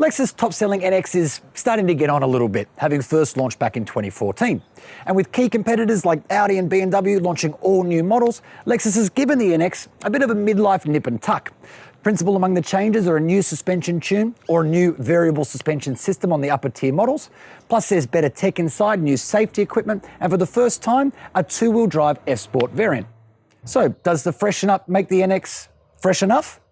Lexus' top-selling NX is starting to get on a little bit, having first launched back in 2014. And with key competitors like Audi and BMW launching all new models, Lexus has given the NX a bit of a midlife nip and tuck. Principal among the changes are a new suspension tune or a new variable suspension system on the upper tier models. Plus there's better tech inside, new safety equipment, and for the first time, a two-wheel drive F-Sport variant. So does the freshen up make the NX fresh enough?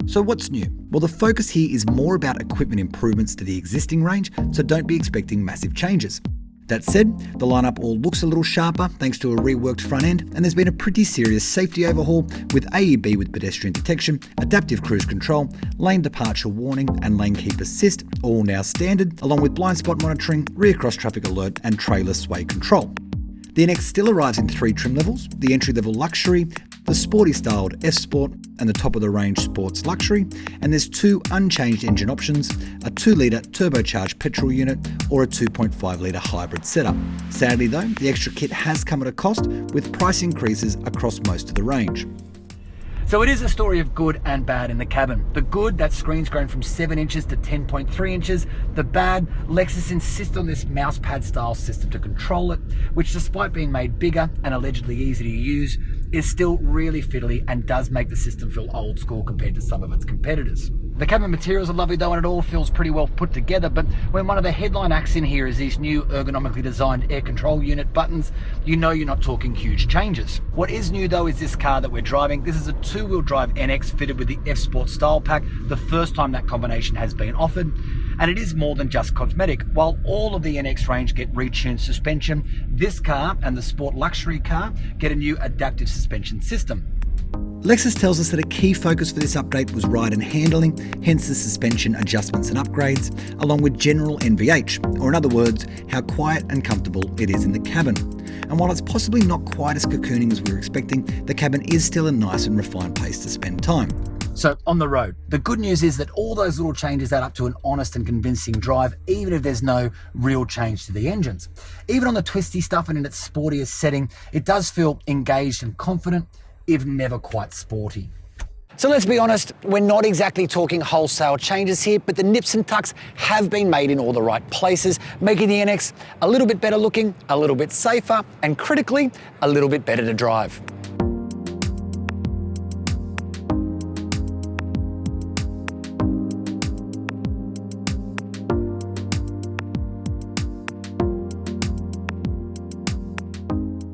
So what's new? Well, the focus here is more about equipment improvements to the existing range, so don't be expecting massive changes. That said, the lineup all looks a little sharper thanks to a reworked front end, and there's been a pretty serious safety overhaul with AEB with pedestrian detection, adaptive cruise control, lane departure warning and lane keep assist, all now standard, along with blind spot monitoring, rear cross traffic alert and trailer sway control. The NX still arrives in 3 trim levels: the entry-level Luxury, the sporty styled F-Sport and the top-of-the-range Sports Luxury, and there's 2 unchanged engine options, a 2-litre turbocharged petrol unit or a 2.5-litre hybrid setup. Sadly though, the extra kit has come at a cost, with price increases across most of the range. So it is a story of good and bad in the cabin. The good, that screen's grown from 7 inches to 10.3 inches. The bad, Lexus insists on this mousepad style system to control it, which despite being made bigger and allegedly easy to use, is still really fiddly and does make the system feel old school compared to some of its competitors. The cabin materials are lovely though, and it all feels pretty well put together, but when one of the headline acts in here is these new ergonomically designed air control unit buttons, you know you're not talking huge changes. What is new though is this car that we're driving. This is a 2-wheel drive NX fitted with the F-Sport style pack, the first time that combination has been offered. And it is more than just cosmetic. While all of the NX range get retuned suspension, this car and the Sport Luxury car get a new adaptive suspension system. Lexus tells us that a key focus for this update was ride and handling, hence the suspension adjustments and upgrades, along with general NVH, or in other words, how quiet and comfortable it is in the cabin. And while it's possibly not quite as cocooning as we were expecting, the cabin is still a nice and refined place to spend time. So on the road, the good news is that all those little changes add up to an honest and convincing drive, even if there's no real change to the engines. Even on the twisty stuff and in its sportiest setting, it does feel engaged and confident, if never quite sporty. So let's be honest, we're not exactly talking wholesale changes here, but the nips and tucks have been made in all the right places, making the NX a little bit better looking, a little bit safer, and critically, a little bit better to drive.